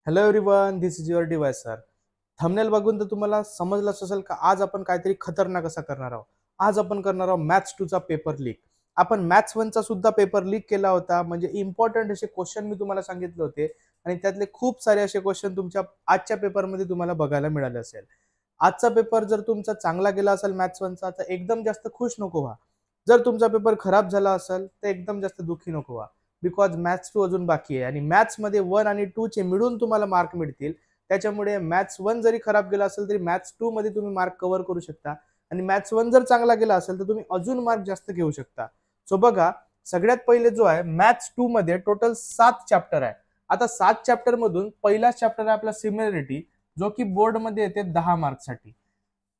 Hello everyone, this is your device sir. Thumbnail बघून तर तुम्हाला समजलंच असेल का आज आपण काहीतरी खतरनाक असा करणार आहोत. आज आपण करणार आहोत मॅथ्स 2 चा पेपर लीक. आपण मॅथ्स 1 चा सुद्धा पेपर लीक केला होता. म्हणजे इम्पॉर्टंट असे क्वेश्चन मी तुम्हाला सांगितले होते आणि त्यातले खूप सारे असे क्वेश्चन तुमच्या आजच्या पेपरमध्ये तुम्हाला बघायला मिळाले असेल. आजचा पेपर जर तुमचा चांगला गेला असेल मॅथ्स 1 चा तर एकदम जास्त खुश नको व्हा. जर तुमचा पेपर खराब झाला असेल तर एकदम जास्त दुःखी नको व्हा. बिकॉज मॅथ्स 2 अजून बाकी आहे आणि मॅथ्स मध्ये 1 आणि 2 चे मिळून तुम्हाला मार्क मिळतील. त्याच्यामुळे मॅथ्स 1 जरी खराब गेला असेल तरी मॅथ्स 2 मध्ये तुम्ही मार्क कव्हर करू शकता आणि मॅथ्स 1 जर चांगला गेला असेल तर तुम्ही अजून मार्क जास्त घेऊ शकता. सो बघा, सगळ्यात पहिले जो आहे मॅथ्स 2 मध्ये टोटल 7 चॅप्टर आहे. आता 7 चॅप्टर मधून पहिला चॅप्टर आहे आपला सिमिलरिटी, जो की बोर्ड मध्ये येते 10 मार्क्ससाठी.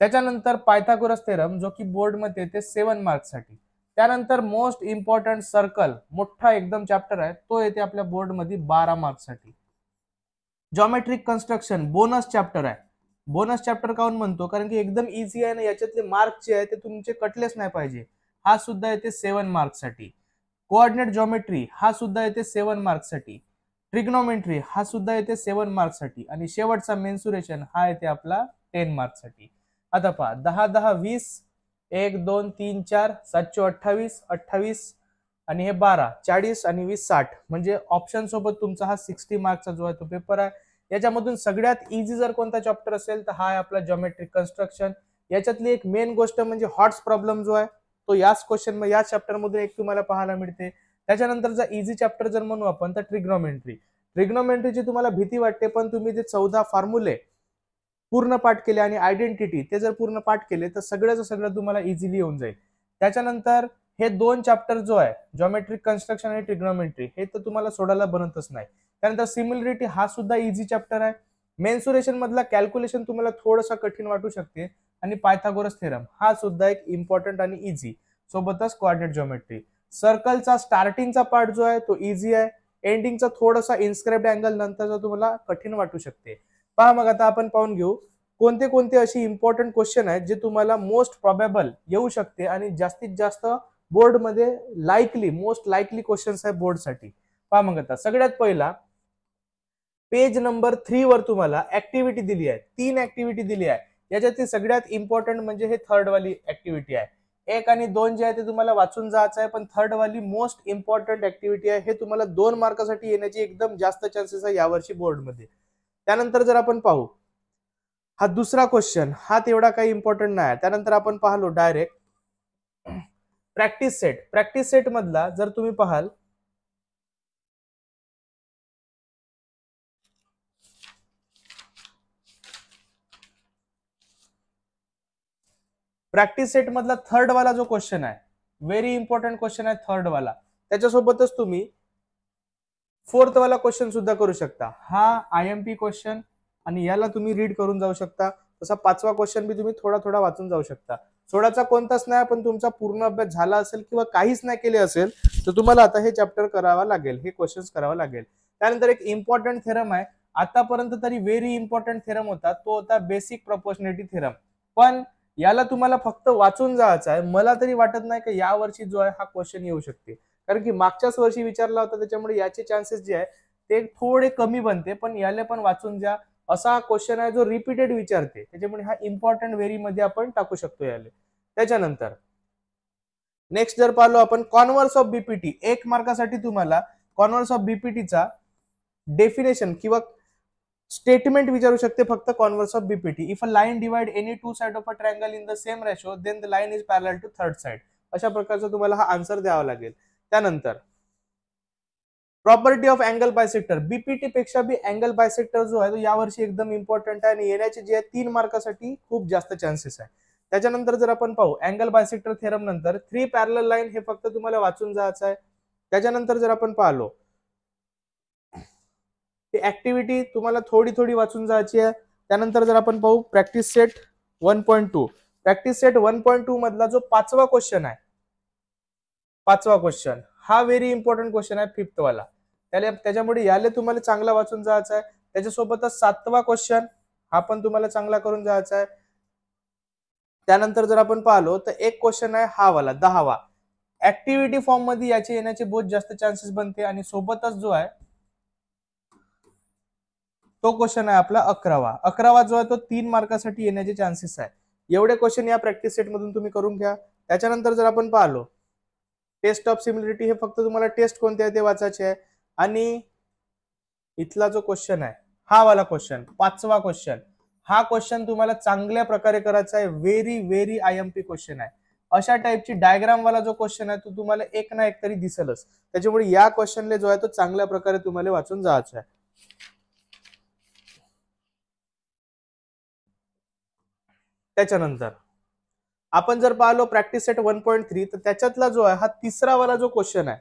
त्याच्यानंतर पायथागोरस थेरम, जो की बोर्ड मध्ये येते 7 मार्क्ससाठी. त्यानंतर मोस्ट इम्पॉर्टंट सर्कल, मोठा एकदम चॅप्टर आहे, तो येते आपल्या बोर्ड मध्ये 12 मार्क्ससाठी. जॉमेट्रिक कन्स्ट्रक्शन बोनस चॅप्टर आहे. बोनस चॅप्टर काऊन म्हणतो, कारण की एकदम इझी आहे ना, याच्यातले मार्क जे आहे ते तुमचे कटलेच नाही पाहिजे. हा सुद्धा येते 7 मार्क्ससाठी. कोऑर्डिनेट जॉमेट्री हा सुद्धा येते 7 मार्क्ससाठी. ट्रिग्नोमेट्री हा सुद्धा येते 7 मार्क्ससाठी आणि शेवटचा मेन्सुरेशन हा येते आपला 10 मार्क्ससाठी. आता पहा, 10 10 20, 1 2 3 4 7 28 28 आणि हे 12 40 आणि 20 60. म्हणजे ऑप्शन सोबत तुमचा हा 60 मार्क्सचा जो आहे तो पेपर आहे. याच्यामधून सगळ्यात इझी जर कोणता चॅप्टर असेल तर हा आहे आपला जॉमेट्रिक कन्स्ट्रक्शन. याच्यातली एक मेन गोष्ट म्हणजे हॉट्स प्रॉब्लेम जो आहे तो याच क्वेश्चन या चॅप्टर मधून एक तुम्हाला पाहायला मिळते. त्याच्यानंतरचा इझी चॅप्टर जर म्हणू आपण तर ट्रिग्नोमेट्री. ट्रिग्नोमेट्रीची तुम्हाला भीती वाटते, पण तुम्ही ते 14 फॉर्म्युले पूर्ण पाठ केले आणि आयडेंटिटी ते जर पूर्ण पाठ केले तर सगळं तुम्हाला इझिली येऊन जाईल. त्याच्यानंतर हे दोन चॅप्टर जो आहे जॉमेट्रिक कन्स्ट्रक्शन आणि ट्रिग्नोमेट्री, हे तर तुम्हाला सोडायला बनतच नाही. त्यानंतर सिमिलरिटी हा सुद्धा इझी चॅप्टर आहे. मेन्सुरेशन मधला कॅल्क्युलेशन तुम्हाला थोडासा कठीण वाटू शकते आणि पायथागोरस थेरम हा सुद्धा एक इम्पॉर्टंट आणि इझी, सोबतच कोऑर्डिनेट जॉमेट्री. सर्कलचा स्टार्टिंगचा पार्ट जो आहे तो इझी आहे. एंडिंगचा थोडासा इन्स्क्राइब्ड अँगल नंतरचा तुम्हाला कठीण वाटू शकते. पहा, मग आता आपण पाहून घेऊ कोणते कोणते अशी इम्पॉर्टंट क्वेश्चन आहेत जे तुम्हाला मोस्ट प्रोबेबल येऊ शकते आणि जास्तीत जास्त बोर्ड मध्ये मोस्ट लाईकली क्वेश्चन्स आहे बोर्डसाठी. पहा मग आता सगळ्यात पहिला पेज नंबर 3 वर तुम्हाला ऍक्टिव्हिटी दिली आहे. 3 ऍक्टिव्हिटी दिली आहे. याच्यातली सगळ्यात इम्पॉर्टंट म्हणजे हे थर्ड वाली ऍक्टिव्हिटी आहे. 1 आणि 2 जे आहे ते तुम्हाला वाचून जायचं आहे, पण थर्ड वाली मोस्ट इम्पॉर्टंट ऍक्टिव्हिटी आहे. हे तुम्हाला 2 मार्कासाठी येण्याची एकदम जास्त चान्सेस आहे यावर्षी बोर्डमध्ये. त्यानंतर जर आपण पाहू हा दुसरा क्वेश्चन, हा तेवढा काही इम्पॉर्टंट नाही. त्यानंतर आपण पाहलो direct practice set. Practice set मधला जर तुम्ही पाहाल प्रॅक्टिस सेट मधला थर्ड वाला जो क्वेश्चन आहे, व्हेरी इम्पॉर्टंट क्वेश्चन आहे थर्ड वाला. त्याच्यासोबतच तुम्ही फोर्थ वाला क्वेश्चन सुद्धा करू शकता. हा IMP क्वेश्चन आणि याला तुम्ही रीड करून जाऊ शकता. तसा 5वा क्वेश्चन बी तुम्ही थोडा थोडा वाचून जाऊ शकता. सोडाचा कोणताच नाही, पण तुमचा पूर्ण अभ्यास झाला असेल किंवा काहीच नाही केले असेल तर तुम्हाला आता हे चॅप्टर करावा लागेल, हे क्वेश्चन्स करावा लागेल. त्यानंतर एक इम्पॉर्टंट थेरम आहे. आतापर्यंत तरी व्हेरी इम्पॉर्टंट थेरम होता, तो होता बेसिक प्रपोर्शनॅलिटी थेरम. पण याला तुम्हाला फक्त वाचून जायचं आहे. मला तरी वाटत नाही की यावर्षी जो आहे हा क्वेश्चन येऊ शकते, कारण की मागच्याच वर्षी विचारला होता. त्याच्यामुळे याचे चान्सेस जे आहे ते थोडे कमी बनते. पण याला पण वाचून ज्या असा क्वेश्चन आहे जो रिपीटेड विचारते, त्याच्यामुळे हा इम्पॉर्टंट व्हेरी मध्ये आपण टाकू शकतो याला. त्याच्यानंतर नेक्स्ट जर पाहिलो आपण कॉन्व्हर्स ऑफ बीपीटी, 1 मार्कासाठी तुम्हाला कॉन्व्हर्स ऑफ बीपीटीचा डेफिनेशन किंवा स्टेटमेंट विचारू शकते फक्त converse of BPT. If a line divide any two side of a triangle in the same ratio then the line is parallel to third side. अशा प्रकारचा तुम्हाला हा आन्सर द्यावा लागेल. त्यानंतर property of angle bisector, BPT पेक्षा B angle bisector जो आहे तो यावर्षी एकदम इम्पॉर्टंट आहे आणि येण्याचे जे आहे 3 मार्कासाठी खूप जास्त चान्सेस आहे. त्याच्यानंतर जर आपण पाहू अँगल बायसेक्टर थेरम नंतर 3 पॅरलल लाईन, हे फक्त तुम्हाला वाचून जायचं आहे. त्याच्यानंतर जर आपण पाहिलो ती ऍक्टिव्हिटी तुम्हाला थोडी थोडी वाचून जायची आहे. त्यानंतर जर आपण पाहू प्रॅक्टिस सेट 1.2, प्रॅक्टिस सेट 1.2 मधला जो 5वा क्वेश्चन आहे, 5वा क्वेश्चन हा व्हेरी इम्पॉर्टंट क्वेश्चन आहे, 5th वाला. त्याच्यामुळे याले तुम्हाला चांगला वाचून जायचं आहे. त्याच्यासोबतच 7वा क्वेश्चन हा पण तुम्हाला चांगला करून जायचा आहे. त्यानंतर जर आपण पाहिलो तर एक क्वेश्चन आहे हा वाला 10वा. ऍक्टिव्हिटी फॉर्म मध्ये याचे येण्याचे बहुत जास्त चान्सेस बनते आणि सोबतच जो आहे तो क्वेश्चन आहे आपला 11वा जो आहे तो 3 मार्कासाठी येण्याचे चान्सेस आहे. एवढे क्वेश्चन या प्रॅक्टिस सेट मधून तुम्ही करून घ्या. त्याच्यानंतर जर आपण पाहिलो टेस्ट ऑफ सिमिलरिटी, हे फक्त तुम्हाला टेस्ट कोणते आहे ते वाचायचे आहे. आणि इथला जो क्वेश्चन आहे हा वाला क्वेश्चन 5वा क्वेश्चन, हा क्वेश्चन तुम्हाला चांगल्या प्रकारे करायचा आहे. व्हेरी व्हेरी IMP क्वेश्चन आहे. अशा टाइपची डायग्राम वाला जो क्वेश्चन आहे तो तुम्हाला एक ना एक तरी दिसेलच. त्याच्यामुळे या क्वेश्चनला जो आहे तो चांगल्या प्रकारे तुम्हाला वाचून जायचं आहे. त्याच्यानंतर आपण जर पाहिलो प्रॅक्टिस सेट 1.3, तर त्याच्यातला जो आहे हा तिसरा वाला जो क्वेश्चन आहे,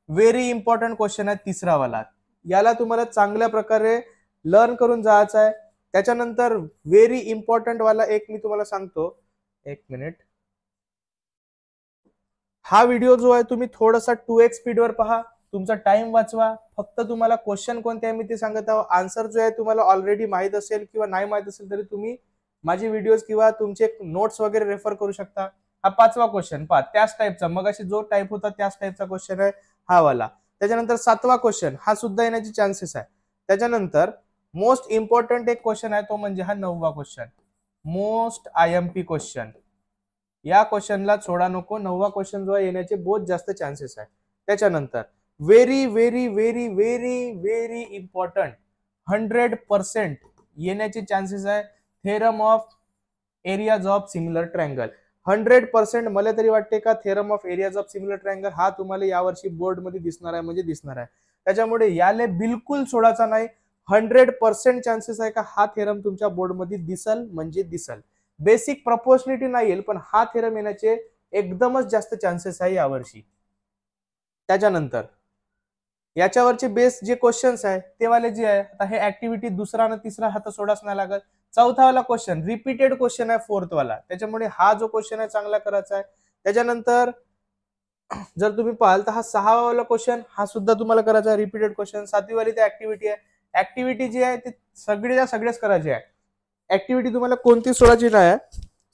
व्हेरी इम्पॉर्टंट क्वेश्चन आहे तिसरा वाला. याला तुम्हाला चांगल्या प्रकारे लर्न करून जायचं आहे. त्याच्यानंतर व्हेरी इम्पॉर्टंट वाला एक मी तुम्हाला सांगतो, एक मिनिट. हा व्हिडिओ जो आहे तुम्ही थोडासा 2x स्पीडवर पहा, तुमचा टाइम वाचवा. फक्त तुम्हाला क्वेश्चन कोणते आहे मी ते सांगत आहो. आन्सर जो आहे तुम्हाला ऑलरेडी माहित असेल किंवा नाही माहित असेल तरी तुम्ही माझे व्हिडिओज किंवा तुमचे नोट्स वगैरे रेफर करू शकता. हा 5वा क्वेश्चन पहा, त्याच टाइपचा मगाशी जो टाइप होता त्याच टाइपचा क्वेश्चन आहे हा वाला. त्याच्यानंतर 7वा क्वेश्चन हा सुद्धा येण्याचे चान्सेस आहे. त्याच्यानंतर मोस्ट इम्पॉर्टंट एक क्वेश्चन आहे तो म्हणजे हा 9वा क्वेश्चन, मोस्ट IMP क्वेश्चन. या क्वेश्चनला सोडा नको. 9वा क्वेश्चन जो आहे येण्याचे बहुत जास्त चान्सेस आहे. त्याच्यानंतर very very very very very important 100% येण्याचे चान्सेस आहे theorem of areas of similar triangle. 100% मला तरी वाटते का theorem of areas of similar triangle हा तुम्हाला यावर्षी बोर्ड मध्ये दिसणार आहे, म्हणजे दिसणार आहे. त्याच्यामुळे याले बिलकुल सोडायचा नाही. 100% चान्सेस आहे का हा थेरम तुमच्या बोर्ड मध्ये दिसल म्हणजे दिसल. बेसिक प्रपोर्शनिटी नाही येईल पण हा थेरम येण्याचे एकदमच जास्त चान्सेस आहे यावर्षी. त्याच्यानंतर याच्यावरचे बेस जे क्वेश्चन्स आहे ते वाले जे आहे, आता हे ऍक्टिव्हिटी दुसरा आणि तिसरा हात सोडाच नाही लागत. 4था वाला क्वेश्चन रिपीटेड क्वेश्चन आहे 4th वाला, त्याच्यामुळे हा जो क्वेश्चन आहे चांगला करायचा आहे. त्याच्यानंतर जर तुम्ही पाहाल तर हा 6वा वाला क्वेश्चन हा सुद्धा तुम्हाला करायचा आहे, रिपीटेड क्वेश्चन. 7वी वाली ती ऍक्टिव्हिटी आहे. ऍक्टिव्हिटी जी आहे ती सगळेच करायची आहे. ऍक्टिव्हिटी तुम्हाला कोणती सोडायची नाही आहे,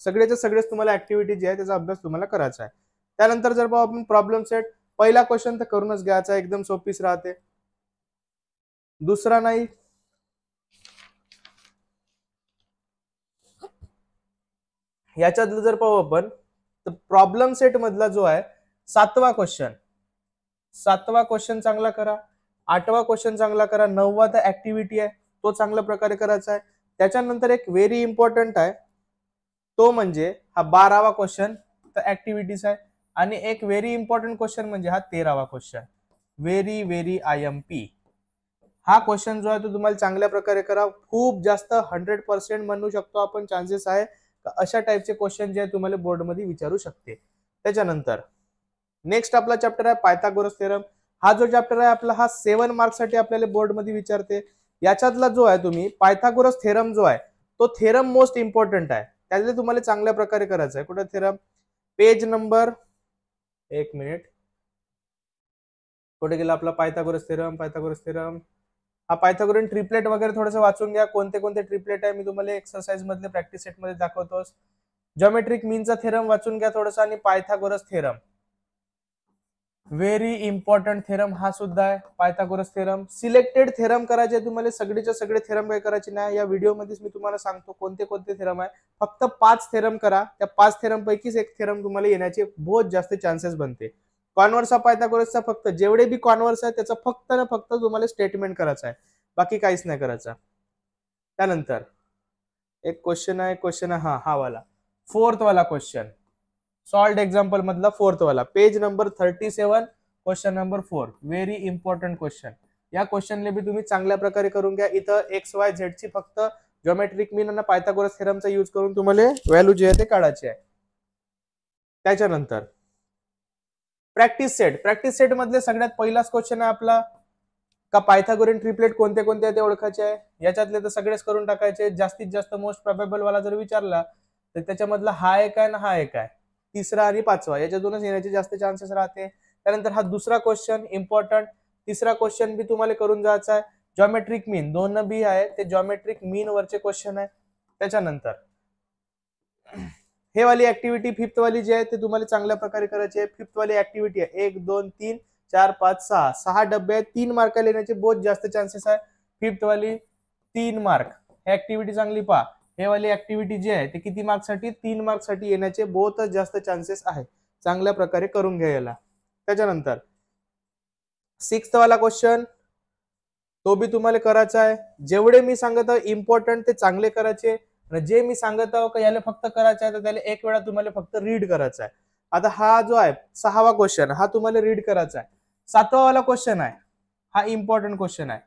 सगळेच तुम्हाला ऍक्टिव्हिटी जी आहे त्याचा अभ्यास तुम्हाला करायचा आहे. त्यानंतर जर पाहू आपण प्रॉब्लेम सेट, पहिला क्वेश्चन तर करूनच घ्यायचा, एकदम सोपीच राहते, दुसरा नाही. याच्यातलं जर पाहू आपण तर प्रॉब्लेम सेट मधला जो आहे 7वा क्वेश्चन चांगला करा, 8वा क्वेश्चन चांगला करा, 9वा तर ऍक्टिव्हिटी आहे तो चांगल्या प्रकारे करायचा आहे. त्याच्यानंतर एक व्हेरी इम्पॉर्टंट आहे तो म्हणजे हा 12वा क्वेश्चन तर ऍक्टिव्हिटीज आहे. आणि एक व्हेरी इम्पॉर्टंट क्वेश्चन म्हणजे हा 13वा क्वेश्चन, व्हेरी व्हेरी IMP. हा क्वेश्चन जो आहे तो तुम्हाला चांगल्या प्रकारे करा. खूप जास्त 100% म्हणू शकतो आपण चान्सेस आहे अशा टाइपचे क्वेश्चन जे आहे तुम्हाला बोर्ड मध्ये विचारू शकते. त्याच्यानंतर नेक्स्ट आपला चॅप्टर आहे पायथागोरस थेरम. हा जो चॅप्टर आहे आपला हा 7 मार्क्स साठी आपल्याला बोर्ड मध्ये विचारते. याच्यातला जो आहे तुम्ही पायथागोरस थेरम जो आहे तो थेरम मोस्ट इम्पॉर्टंट आहे, त्यातले तुम्हाला चांगल्या प्रकारे करायचं आहे. कुठे थेरम, पेज नंबर, एक मिनिट कुठे गेला आपला पायथागोरस थेरम. हा पायथागोरन ट्रिपलेट वगैरे थोडंसं वाचून घ्या, कोणते कोणते ट्रिपलेट आहे मी तुम्हाला एक्सरसाइज मधले प्रॅक्टिस सेट मध्ये दाखवतोस. जॉमेट्रिक मीनचा थेरम वाचून घ्या थोडंसं, आणि Pythagoras theorem very important theorem हा सुद्धा आहे. पायथागोरस थेरम सिलेक्टेड थेरम करायचे तुम्हाला, सगळेच्या सगळे थेरम काय करायचे नाही. या व्हिडिओ मध्येच मी तुम्हाला सांगतो कोणते कोणते थेरम आहे. फक्त 5 थेरम करा, त्या 5 थेरम पैकीच एक थेरम तुम्हाला येण्याचे बहुत जास्त चान्सेस बनते. कॉन्व्हर्स ऑफ पायथागोरसचा फक्त जेवढे बी कॉन्व्हर्स आहे त्याचा फक्त ना फक्त तुम्हाला स्टेटमेंट करायचं आहे, बाकी काहीच नाही करायचं. त्यानंतर एक क्वेश्चन आहे हा वाला 4th वाला क्वेश्चन, सॉल्व्ड एक्झाम्पल मधला 4th वाला, page number 37, question number 4. Very important question. या क्वेश्चनले बी तुम्ही चांगल्या प्रकारे करून घ्या. इथं XYZ ची फक्त जॉमेट्रिक मीन आणि पायथागोरस थेरमचा यूज करून तुम्हाला व्हॅल्यू जे आहे ते काढायचे आहे. त्याच्यानंतर प्रॅक्टिस सेट मधले सगळ्यात पहिलाच क्वेश्चन आहे आपला का पायथागोरियन ट्रिपलेट कोणते कोणते आहे ते ओळखायचे आहे. याच्यातले तर सगळेच करून टाकायचे. जास्तीत जास्त मोस्ट प्रोबेबल वाला जर विचारला तर त्याच्यामधला हा एक आहे ना हा एक आहे, तिसरा आणि 5वा याच्यातूनच येण्याचे जास्त चान्सेस राहते. त्यानंतर हा दुसरा क्वेश्चन इम्पॉर्टंट, तिसरा क्वेश्चन बी तुम्हाला करून जायचा आहे. जॉमेट्रिक मीन दोन बी आहे ते जॉमेट्रिक मीन वरचे क्वेश्चन आहे. त्याच्यानंतर हे वाली ऍक्टिव्हिटी 5th वाली जी आहे ते तुम्हाला चांगल्या प्रकारे करायची आहे. 5th वाली ऍक्टिव्हिटी आहे 1 2 3 4 5 6 डब्बे आहेत. 3 मार्क लेण्याचे बहुत जास्त चान्सेस आहे. फिफ्थ वाली 3 मार्क. हे ऍक्टिव्हिटी चांगली पहा. हे वाली ऍक्टिव्हिटी जी आहे ते किती मार्क्ससाठी 3 मार्क्ससाठी येण्याचे बहुतच जास्त चान्सेस आहे. चांगल्या प्रकारे करून घ्या याला. त्याच्यानंतर 6th वाला क्वेश्चन तो बी तुम्हाला करायचा आहे. जेवढे मी सांगत आहे इम्पॉर्टंट ते चांगले करायचे. जे मी सांगत आहो का याला फक्त करायचं आहे तर त्याला एक वेळा तुम्हाला फक्त रीड करायचा आहे. आता हा जो आहे 6वा क्वेश्चन हा तुम्हाला रीड करायचा आहे. 7वा वाला क्वेश्चन आहे हा इम्पॉर्टंट क्वेश्चन आहे.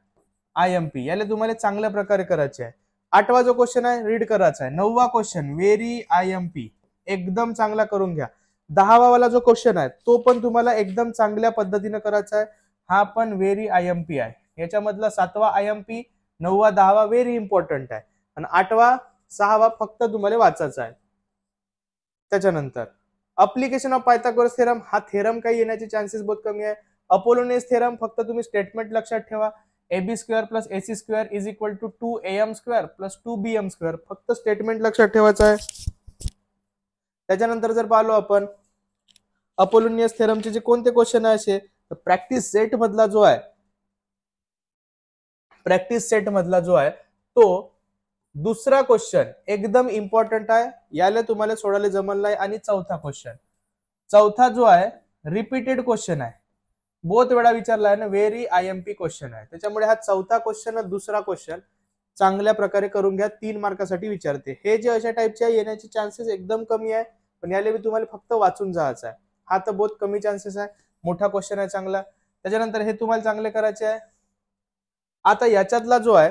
IMP याला तुम्हाला चांगल्या प्रकारे करायचे आहे. 8वा जो क्वेश्चन आहे रीड करायचा आहे. 9वा क्वेश्चन व्हेरी IMP एकदम चांगला करून घ्या. 10वा वाला जो क्वेश्चन आहे तो पण तुम्हाला एकदम चांगल्या पद्धतीने करायचा आहे. हा पण व्हेरी IMP आहे. याच्यामधला 7वा IMP, 9वा 10वा व्हेरी इम्पॉर्टंट आहे आणि 8वा 6वा फक्त तुम्हाला वाचायचा आहे. त्याच्यानंतर अप्लिकेशन ऑफ पायथागोरस थेरम हा थेरम काही येण्याचे चान्सेस बहुत कमी आहे. अपोलोनियस थेरम फक्त तुम्ही स्टेटमेंट लक्षात ठेवा. AB² + AC² = 2AM² + 2BM². फक्त स्टेटमेंट लक्षात ठेवायचं आहे. त्याच्यानंतर जर पाहिलो आपण अपोलोनियस थेरमचे जे कोणते क्वेश्चन आहे असे तर प्रॅक्टिस सेट मधला जो आहे तो दुसरा क्वेश्चन एकदम इम्पॉर्टंट आहे. याला तुम्हाला सोडायला जमल नाही. आणि चौथा जो आहे रिपीटेड क्वेश्चन आहे. बहुत वेळा विचारला आहे ना, व्हेरी IMP क्वेश्चन आहे. त्याच्यामुळे हा चौथा क्वेश्चन दुसरा क्वेश्चन चांगल्या प्रकारे करून घ्या. 3 मार्कासाठी विचारते. हे जे अशा टाइपचे येण्याचे चान्सेस एकदम कमी आहे. पण याला मी तुम्हाला फक्त वाचून जायचं आहे. हा तर बहुत कमी चान्सेस आहे. मोठा क्वेश्चन आहे चांगला. त्याच्यानंतर हे तुम्हाला चांगले करायचे आहे. आता याच्यातला जो आहे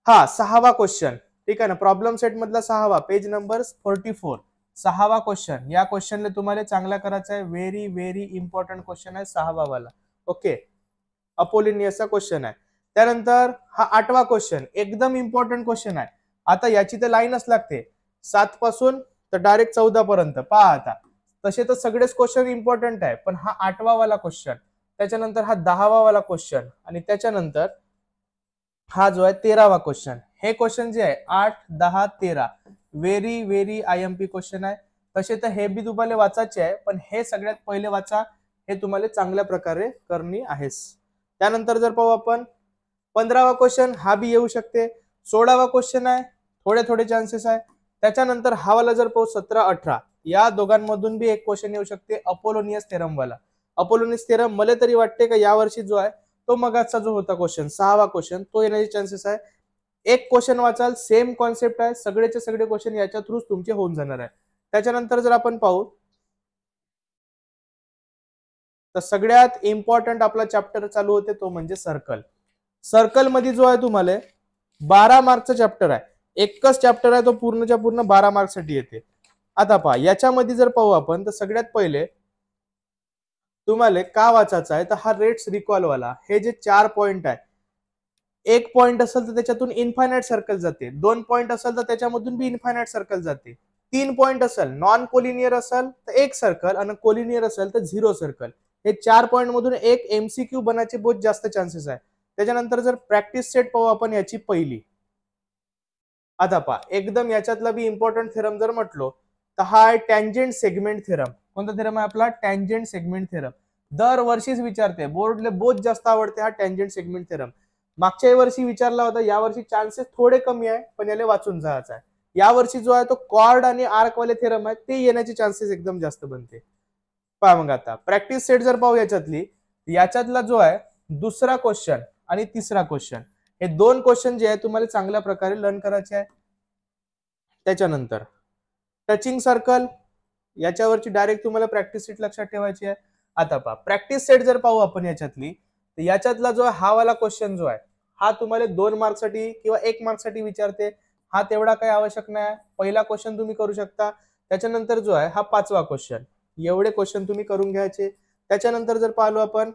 हा 6वा क्वेश्चन ठीक आहे ना, प्रॉब्लेम सेट मधला 6वा पेज नंबर 44 6वा क्वेश्चन. या क्वेश्चनला तुम्हाला चांगला करायचा आहे. व्हेरी व्हेरी इम्पॉर्टंट क्वेश्चन आहे 6वा वाला. ओके, अपोलोनियसचा क्वेश्चन आहे. त्यानंतर हा 8वा क्वेश्चन एकदम इम्पॉर्टंट क्वेश्चन आहे. आता याची तर लाईनच लागते 7 पासून तर डायरेक्ट 14 पर्यंत. पहा आता तसे तर सगळेच क्वेश्चन इम्पॉर्टंट आहे, पण हा 8वा वाला क्वेश्चन, त्याच्यानंतर हा 10वा वाला क्वेश्चन आणि त्याच्यानंतर हा जो आहे 13वा क्वेश्चन. हे क्वेश्चन जे आहे 8, 10, 13 व्हेरी व्हेरी IMP क्वेश्चन आहे. तसे तर हे बी तुम्हाला वाचायचे आहे, पण हे सगळ्यात पहिले वाचा. हे तुम्हाला चांगल्या प्रकारे करणी आहेस. त्यानंतर जर पाहू आपण 15वा क्वेश्चन हा बी येऊ शकते. 16वा क्वेश्चन आहे, थोडे चान्सेस आहे. त्याच्यानंतर हा वाला जर पाहू 17, 18 या दोघांमधून बी एक क्वेश्चन येऊ शकते अपोलोनियस थेरम वाला. अपोलोनियस थेरम मला तरी वाटते का यावर्षी जो आहे तो मगाचा जो होता क्वेश्चन 6वा क्वेश्चन तो येण्याचे चान्सेस आहे. एक क्वेश्चन वाचाल, सेम कॉन्सेप्ट आहे. सगळेचे सगळे क्वेश्चन याच्या थ्रू तुमचे होऊन जाणार आहे. त्याच्यानंतर जर आपण पाहू तर सगळ्यात इम्पॉर्टंट आपला चॅप्टर चालू होते तो म्हणजे सर्कल मध्ये जो आहे तुम्हाला 12 मार्कचा चॅप्टर आहे. एकच चॅप्टर आहे तो पूर्णच्या पूर्ण 12 मार्क्ससाठी येते. आता पहा याच्यामध्ये जर पाहू आपण तर सगळ्यात पहिले तुम्हाला का वाचायचा आहे तर हा रेट्स रिकॉल वाला. हे जे 4 पॉइंट आहे, 1 पॉइंट असेल तर त्याच्यातून इन्फायनाइट सर्कल जाते, 2 पॉइंट असेल तर त्याच्यामधून बी इन्फायनाइट सर्कल जाते, 3 पॉइंट असेल नॉन कोलिनियर असेल तर 1 सर्कल आणि कोलिनियर असेल तर 0 सर्कल. हे 4 पॉइंट मधून एक MCQ बनायचे बहुत जास्त चान्सेस आहे. त्याच्यानंतर जर प्रॅक्टिस सेट पाहू आपण याची पहिली. आता पहा एकदम याच्यातला बी इम्पॉर्टंट थेरम जर म्हटलो तर हा आहे टँजेंट सेगमेंट थेरम. कोणता थेरम आहे आपला? Tangent segment theorem. दरवर्षीच विचारते, बोर्डले बहुत जास्त आवडते हा टँजेंट सेगमेंट थेरम. मागच्या वर्षी विचारला होता, यावर्षी चान्सेस थोडे कमी आहे पण याला वाचून जायचा आहे. यावर्षी जो आहे तो कॉर्ड आणि आर्क वाले थेरम आहे ते येण्याचे चान्सेस एकदम जास्त बनते. पहा मग आता प्रॅक्टिस सेट जर पाहू याच्यातला जो आहे दुसरा क्वेश्चन आणि तिसरा क्वेश्चन, हे 2 क्वेश्चन जे आहे तुम्हाला चांगल्या प्रकारे लर्न करायचे आहे. त्याच्यानंतर टचिंग सर्कल याच्यावरची डायरेक्ट तुम्हाला प्रॅक्टिस सेट लक्षात ठेवायची आहे. आता पहा प्रॅक्टिस सेट जर पाहू आपण याच्यातला जो हा वाला क्वेश्चन जो आहे हा तुम्हाला 2 मार्क्ससाठी किंवा 1 मार्क्ससाठी विचारते. हा तेवढा काही आवश्यक नाही. पहिला क्वेश्चन तुम्ही करू शकता. त्याच्यानंतर जो आहे हा 5वा क्वेश्चन. एवढे क्वेश्चन तुम्ही करून घ्यायचे. त्याच्यानंतर जर पाहिलो आपण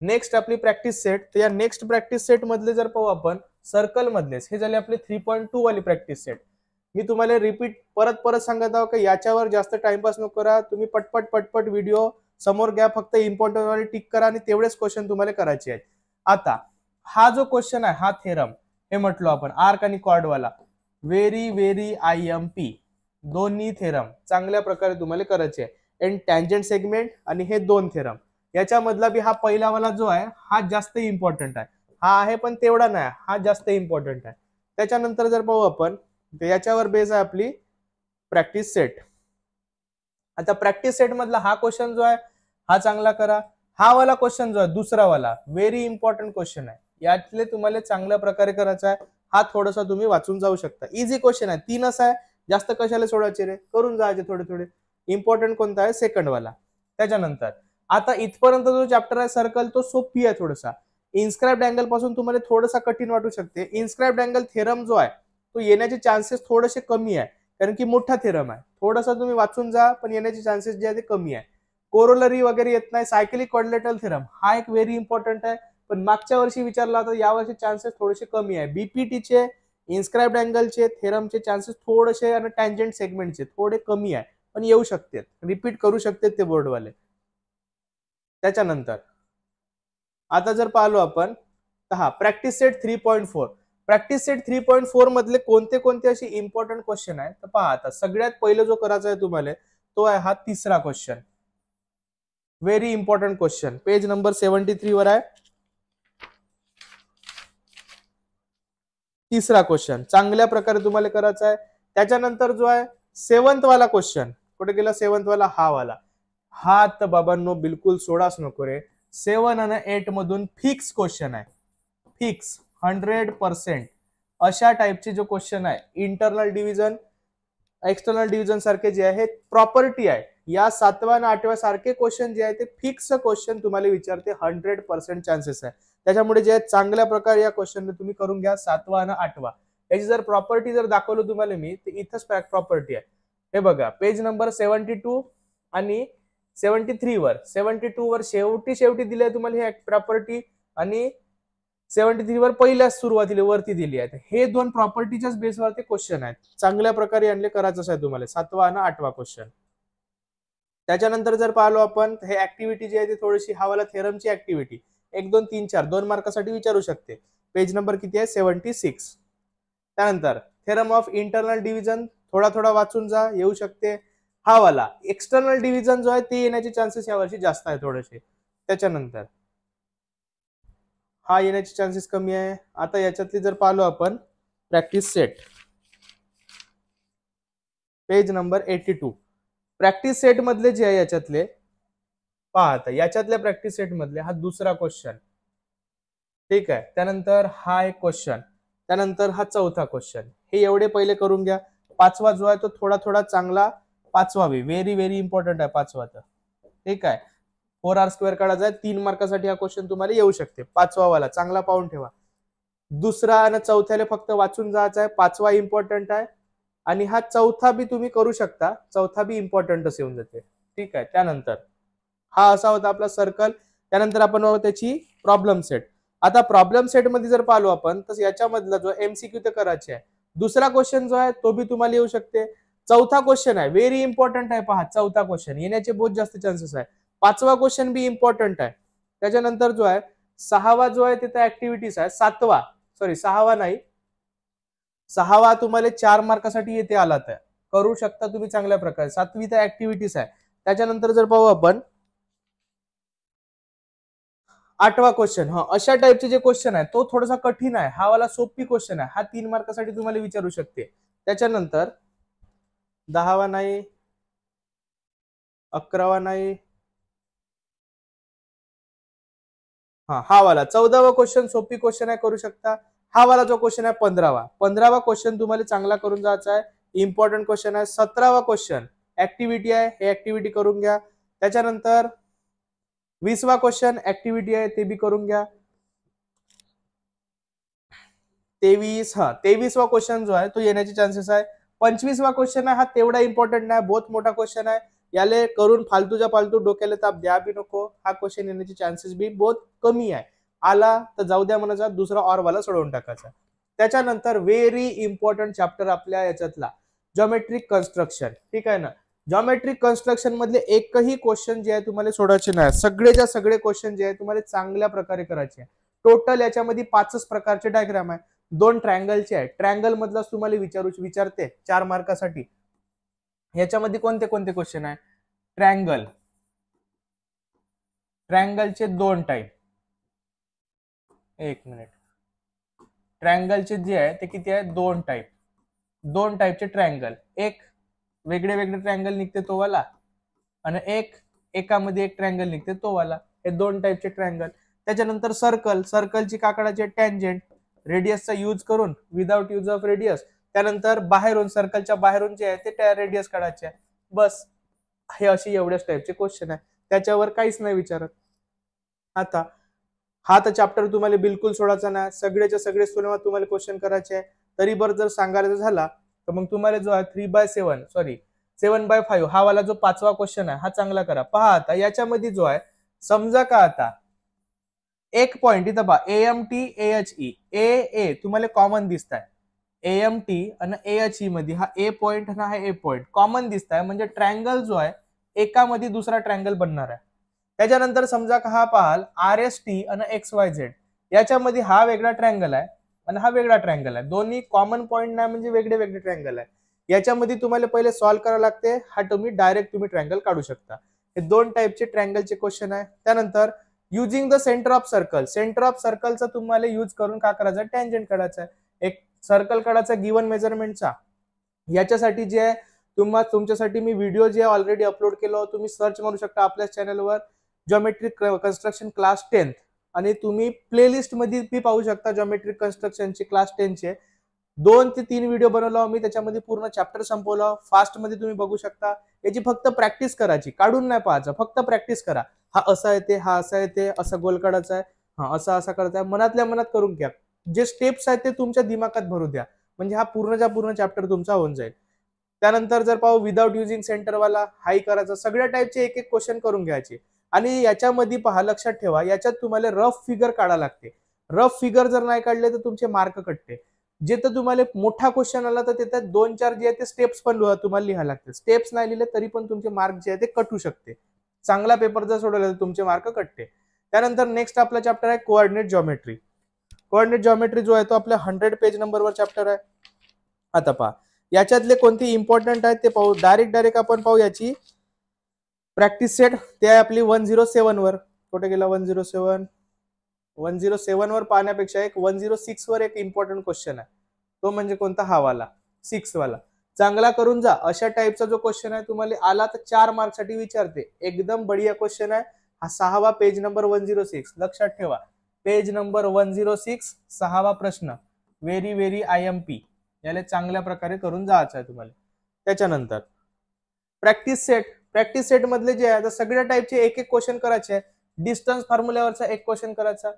नेक्स्ट आपली प्रॅक्टिस सेट, तर या नेक्स्ट प्रॅक्टिस सेट मधले जर पाहू आपण सर्कल मधलेच हे झाले आपले 3.2 वाली प्रॅक्टिस सेट. मी तुम्हाला रिपीट परत सांगत आहो की याच्यावर जास्त टाइमपास नको करा. तुम्ही पटपट व्हिडिओ समोर घ्या, फक्त इम्पॉर्टंट वाले टिक करा आणि तेवढेच क्वेश्चन तुम्हाला करायचे आहेत. आता हा जो क्वेश्चन आहे हा थेरम हे म्हटलो आपण आर्क आणि कॉर्ड वाला, व्हेरी व्हेरी IMP दोन्ही थेरम चांगल्या प्रकारे तुम्हाला करायचे आहे. एंड टँजेंट सेगमेंट आणि हे 2 थेरम याच्यामधला बी हा पहिलावाला जो आहे हा जास्त इम्पॉर्टंट आहे, हा आहे पण तेवढा नाही, हा जास्त इम्पॉर्टंट आहे. त्याच्यानंतर जर पाहू आपण याच्यावर बेस आहे आपली प्रॅक्टिस सेट. आता प्रॅक्टिस सेट मधला हा क्वेश्चन जो आहे हा चांगला करा. हा वाला क्वेश्चन जो आहे दुसरा वाला व्हेरी इम्पॉर्टंट क्वेश्चन आहे, यातले तुम्हाला चांगल्या प्रकारे करायचा आहे. हा थोडासा तुम्ही वाचून जाऊ शकता, इझी क्वेश्चन आहे, 3च आहे, जास्त कशाला सोडायचे रे, करून जायचे थोडे थोडे. इम्पॉर्टंट कोणता आहे, सेकंड वाला. त्याच्यानंतर आता इथपर्यंत जो चॅप्टर आहे सर्कल तो सोपी आहे थोडासा. इन्स्क्राइब्ड अँगल पासून तुम्हाला थोडासा कठीण वाटू शकते. इन्स्क्राइब्ड अँगल थेरम जो आहे तो येण्याचे चान्सेस थोडेसे कमी आहे, कारण की मोठा थेरम आहे. थोडासा तुम्ही वाचून जा, पण येण्याचे चान्सेस जे आहे ते कमी आहे. कोरोलरी वगैरे येत नाही. सायक्लिक क्वाड्रिलेटरल थेरम हा एक व्हेरी इम्पॉर्टंट आहे, पण मागच्या वर्षी विचारला होता, यावर्षी चान्सेस थोडेसे कमी आहे. बीपीटीचे, इन्स्क्राइब्ड अँगलचे, थेरमचे चान्सेस थोडेसे आणि टँजंट सेगमेंटचे थोडे कमी आहे, पण येऊ शकतात, रिपीट करू शकतात ते बोर्डवाले. त्याच्यानंतर आता जर पाहिलो आपण तर हा प्रॅक्टिस सेट 3.4. प्रॅक्टिस सेट 3.4 मधले कोणते कोणते असे इम्पॉर्टंट क्वेश्चन आहेत तर पहा. आता सगळ्यात पहिले जो करायचा आहे तुम्हाला तो आहे हा तिसरा question, very important question, page number 73 वर आहे. तिसरा क्वेश्चन चांगल्या प्रकारे तुम्हाला करायचा आहे. त्याच्यानंतर जो आहे 7th वाला क्वेश्चन, कुठे गेला 7th वाला, हा वाला. हा तर बाबांनो बिलकुल सोडाच नको रे. 7 आणि 8 मधून फिक्स क्वेश्चन आहे, फिक्स 100%. अशा टाइपचे जो क्वेश्चन आहे, इंटरनल डिव्हिजन, एक्सटर्नल डिव्हिजन सारखे जे आहे प्रॉपर्टी आहे, या 7व्या आणि 8व्या सारखे क्वेश्चन जे आहे ते फिक्स क्वेश्चन तुम्हाला विचारते, 100% चान्सेस आहे. त्याच्यामुळे जे चांगल्या प्रकारे या क्वेश्चन तुम्ही करून घ्या. 7वा आणि 8वा याची जर प्रॉपर्टी जर दाखवलं तुम्हाला मी, तर इथंच प्रॉपर्टी आहे. हे बघा पेज नंबर 72 आणि 73 वर, 72 वर शेवटी दिली आहे तुम्हाला ही प्रॉपर्टी, आणि 73 वर पहिल्याच सुरुवातीला वरती दिली आहे. हे दोन प्रॉपर्टीच्याच बेसवरती क्वेश्चन आहेत. चांगल्या प्रकारे यांना करायचं आहे तुम्हाला 7वा आणि 8वा क्वेश्चन. त्याच्यानंतर जर पाहिलो आपण हे ऍक्टिव्हिटी जी आहे ती थोडीशी हावाला थेरमची ऍक्टिव्हिटी 1 2 3 4 2 मार्कासाठी विचारू शकते. पेज नंबर किती आहे, 76. त्यानंतर थेरम ऑफ इंटरनल डिव्हिजन थोडा थोडा वाचून जा, येऊ शकते. हा वाला एक्सटर्नल डिव्हिजन जो आहे ते येण्याचे चान्सेस यावर्षी जास्त आहे थोडेसे. त्याच्यानंतर हा येण्याचे चान्सेस कमी आहे. आता याच्यातली जर पाहिलो आपण practice set, page number 82. Practice set मधले जे आहे याच्यातले पहा. आता याच्यातल्या प्रॅक्टिस सेट मधले हा दुसरा क्वेश्चन, ठीक आहे. त्यानंतर हा एक क्वेश्चन, त्यानंतर हा चौथा क्वेश्चन. हे एवढे पहिले करून घ्या. 5वा जो आहे तो थोडा थोडा चांगला, 5वा व्हेरी इम्पॉर्टंट आहे 5वा तर, ठीक आहे. 4r² काढायचा आहे, 3 मार्कासाठी हा क्वेश्चन तुम्हाला येऊ शकते. 5वा वाला चांगला पाहून ठेवा. दुसरा आणि चौथ्याला फक्त वाचून जायचं आहे. 5वा इम्पॉर्टंट आहे आणि हा चौथा बी तुम्ही करू शकता, चौथा बी इम्पॉर्टंटच येऊन जाते, ठीक आहे. त्यानंतर हा असा होता आपला सर्कल. त्यानंतर आपण त्याची प्रॉब्लेम सेट. आता प्रॉब्लेम सेट मध्ये जर पाहिलो आपण तर याच्यामधला जो एमसीक्यू ते करायचे आहे. दुसरा क्वेश्चन जो आहे तो बी तुम्हाला येऊ शकते. चौथा क्वेश्चन आहे व्हेरी इम्पॉर्टंट आहे, पहा चौथा क्वेश्चन येण्याचे बहुत जास्त चान्सेस आहे. 5वा क्वेश्चन बी इम्पॉर्टंट आहे. त्याच्यानंतर जो आहे 6वा जो आहे तिथे ऍक्टिव्हिटीज आहे. 6वा नाही, 6वा तुम्हाला 4 मार्कासाठी येते आला तर करू शकता तुम्ही चांगल्या प्रकारे. 7वी तर ऍक्टिव्हिटीज आहे. त्याच्यानंतर जर पाहू आपण 8वा क्वेश्चन, हा अशा टाइपचे जे क्वेश्चन आहे तो थोडासा कठीण आहे. हा वाला सोपी क्वेश्चन आहे, हा 3 मार्कासाठी तुम्हाला विचारू शकते. त्याच्यानंतर 10वा नाही, 11वा नाही, हा वाला 14वा क्वेश्चन सोपी क्वेश्चन आहे, करू शकता. हा वाला जो क्वेश्चन आहे 15वा क्वेश्चन तुम्हाला चांगला करून जायचा आहे, इम्पॉर्टंट क्वेश्चन आहे. 17वा क्वेश्चन ऍक्टिव्हिटी आहे, हे ऍक्टिव्हिटी करून घ्या. त्याच्यानंतर 20वा क्वेश्चन ऍक्टिव्हिटी आहे, ते बी करून घ्या. 23वा क्वेश्चन जो आहे तो येण्याचे चान्सेस आहे. 25वा क्वेश्चन आहे, हा तेवढा इम्पॉर्टंट नाही, बहुत मोठा क्वेश्चन आहे. याले करून फालतूच्या फालतू डोक्याला ताप द्या बी नको. हा क्वेश्चन येण्याचे चान्सेस बी बहुत कमी आहे. आला तर जाऊ द्या म्हणायचा, दुसरा ऑर वाला सोडवून टाकायचा. त्याच्यानंतर व्हेरी इम्पॉर्टंट चॅप्टर आपल्या याच्यातला जॉमेट्रिक कन्स्ट्रक्शन, ठीक आहे ना. जॉमेट्रिक कन्स्ट्रक्शन मधले एकही क्वेश्चन जे आहे तुम्हाला सोडायचे नाही. सगळेच्या सगळे क्वेश्चन जे आहे तुम्हाला चांगल्या प्रकारे करायचे आहे. टोटल याच्यामध्ये 5 प्रकारचे डायग्राम आहे. 2 ट्रायंगलचे आहे. ट्रायंगल मधलाच तुम्हाला विचारते 4 मार्कासाठी. याच्यामध्ये कोणते कोणते क्वेश्चन आहे, ट्रायंगल, ट्रायंगलचे दोन टाईप, एक मिनिट, ट्रायंगलचे जे आहे ते किती आहे, दोन टाईप, दोन टाईपचे ट्रायंगल, एक वेगळे वेगळे ट्रायंगल निघते तो वाला आणि एक एकामध्ये एक ट्रायंगल निघते तो वाला, हे दोन टाईपचे ट्रायंगल. त्याच्यानंतर सर्कल, सर्कलची का काढायची, टँजेंट, रेडियसचा यूज करून, विदाउट यूज ऑफ रेडियस. त्यानंतर बाहेरून, सर्कलच्या बाहेरून जे आहे ते रेडियस काढायचे, बस. हे असे एवढ्याच टाईपचे क्वेश्चन आहे, त्याच्यावर काहीच नाही विचारत. आता हा तर चॅप्टर तुम्हाला बिलकुल सोडायचा नाही, सगळेच्या सगळे सोडवा तुम्हाला क्वेश्चन करायचे आहे. तरी बरं जर सांगायचं झाला तर मग तुम्हाला जो आहे 3/7 सॉरी 7/5 हा वाला जो पाचवा क्वेश्चन आहे हा चांगला करा. पहा आता याच्यामध्ये जो आहे, समजा का आता एक पॉइंट इथं पहा, AMT AHE, ए तुम्हाला कॉमन दिसत आहे, AMT आणि AHE मध्ये हा ए पॉइंट आणि हा ए पॉइंट कॉमन दिसत आहे, म्हणजे ट्रायंगल जो आहे एकामध्ये दुसरा ट्रायंगल बनणार आहे. त्याच्यानंतर समजा का हा पाहाल RST आणि XYZ, याच्यामध्ये हा वेगळा ट्रायंगल आहे आणि हा वेगळा ट्रायंगल आहे, दोन्ही कॉमन पॉइंट नाही म्हणजे वेगळे वेगळे ट्रायंगल आहे. याच्यामध्ये तुम्हाला पहिले सॉल्व्ह करावं लागते, हा तुम्ही डायरेक्ट ट्रायंगल काढू शकता. हे दोन टाईपचे ट्रायंगलचे क्वेश्चन आहे. त्यानंतर using the centre of circle, centre of सर्कलचा तुम्हाला यूज करून का करायचं, टँजेंट काढायचा आहे. एक सर्कल काढायचा गिवन मेजरमेंटचा. याच्यासाठी जे आहे तुमच्यासाठी मी व्हिडिओ जे ऑलरेडी अपलोड केलो, तुम्ही सर्च मारू शकता आपल्या चॅनलवर, जॉमेट्रिक कन्स्ट्रक्शन क्लास 10, आणि तुम्ही प्लेलिस्ट मध्ये बी पाहू शकता जॉमेट्रिक कन्स्ट्रक्शनचे क्लास 10चे 2 ते 3 व्हिडिओ बनवला मी, त्याच्यामध्ये पूर्ण चॅप्टर संपवला, फास्ट मध्ये तुम्ही बघू शकता. याची फक्त प्रॅक्टिस करायची, काढून नाही पाहायचं, फक्त प्रॅक्टिस करा. हा असा येते, हा असा येते, असा गोल काढायचा आहे, हा असा असा करायचा आहे, मनातल्या मनात करून घ्या. जे स्टेप्स आहेत ते तुमच्या दिमागात भरू द्या, म्हणजे हा पूर्णच्या पूर्ण चॅप्टर तुमचा होऊन जाईल. त्यानंतर जर पाहू विदाउट युजिंग सेंटरवाला, हाई करायचा, सगळ्या टाईपचे एक एक क्वेश्चन करून घ्यायचे. आणि याच्यामध्ये पहा, लक्षात ठेवा, याच्यात तुम्हाला रफ फिगर काढा लागते. रफ फिगर जर नाही काढले तर तुमचे मार्क कटते. जे तर तुम्हाला मोठा क्वेश्चन आला तर त्याच्यात 2-4 जे आहे ते स्टेप्स पण तुम्हाला लिहायला लागते. स्टेप्स नाही लिहिले तरी पण तुमचे मार्क जे आहे ते कटू शकते. चांगला पेपर जर सोडवला तर तुमचे मार्क कटते. त्यानंतर नेक्स्ट आपला चॅप्टर आहे कोऑर्डिनेट जॉमेट्री. कोऑर्डिनेट जॉमेट्री जो आहे तो आपल्या 100 पेज नंबरवर चॅप्टर आहे. आता पहा याच्यातले कोणते इम्पॉर्टंट आहेत ते पाहू. डायरेक्ट आपण पाहू याची प्रॅक्टिस सेट, ते आहे आपली 107 वर. कुठे गेला 107? 107 वर पाहण्यापेक्षा एक 106 वर एक इम्पॉर्टंट क्वेश्चन आहे, तो म्हणजे कोणता, हा वाला 6 वाला. चांगला करून जा. अशा टाईपचा जो क्वेश्चन आहे तुम्हाला आला तर 4 मार्क साठी विचारते, एकदम बढिया क्वेश्चन आहे हा. 6वा पेज नंबर 106, लक्षात ठेवा, पेज नंबर 106, 6वा प्रश्न, व्हेरी व्हेरी IMP. याला चांगल्या प्रकारे करून जायचं आहे तुम्हाला. त्याच्यानंतर प्रॅक्टिस सेट, प्रॅक्टिस सेट मधले जे आहे सगळ्या टाईपचे एक एक क्वेश्चन करायचे. डिस्टन्स फॉर्म्युल्यावरचा एक क्वेश्चन करायचा,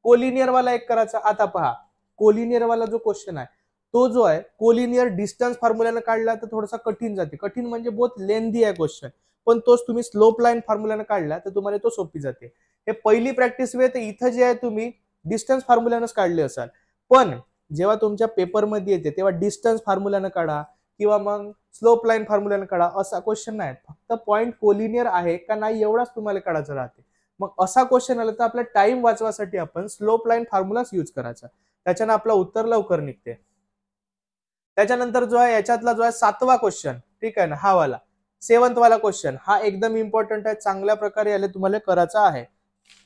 कोलिनियर वाला एक करायचा. आता पहा कोलिनियर वाला जो क्वेश्चन आहे तो जो आहे कोलिनियर डिस्टन्स फॉर्म्युल्याने काढला तर थोडासा कठीण जाते. कठीण म्हणजे बहुत लेंदी आहे क्वेश्चन, पण तोच तुम्ही स्लोप लाईन फॉर्म्युल्याने काढला तर तुम्हाला तो सोपी जाते. हे पहिली प्रॅक्टिस वे, तर इथं जे आहे तुम्ही डिस्टन्स फॉर्म्युल्यानेच काढले असाल, पण जेव्हा तुमच्या पेपरमध्ये येते तेव्हा डिस्टन्स फॉर्म्युल्याने काढा किंवा मग स्लोप लाईन फॉर्म्युल्याने काढा असा क्वेश्चन नाही. फक्त पॉइंट कोलिनियर आहे का नाही एवढाच तुम्हाला काढायचं राहते. मग असा क्वेश्चन आला तर आपला टाइम वाचवासाठी आपण स्लोप लाईन फॉर्म्युलाच यूज करायचा, त्याच्यानं आपला उत्तर लवकर निघते. त्याच्यानंतर जो आहे याच्यातला जो आहे 7वा क्वेश्चन, ठीक आहे ना, हा वाला 7th वाला क्वेश्चन, हा एकदम इम्पॉर्टंट आहे, चांगल्या प्रकारे याला तुम्हाला करायचा आहे.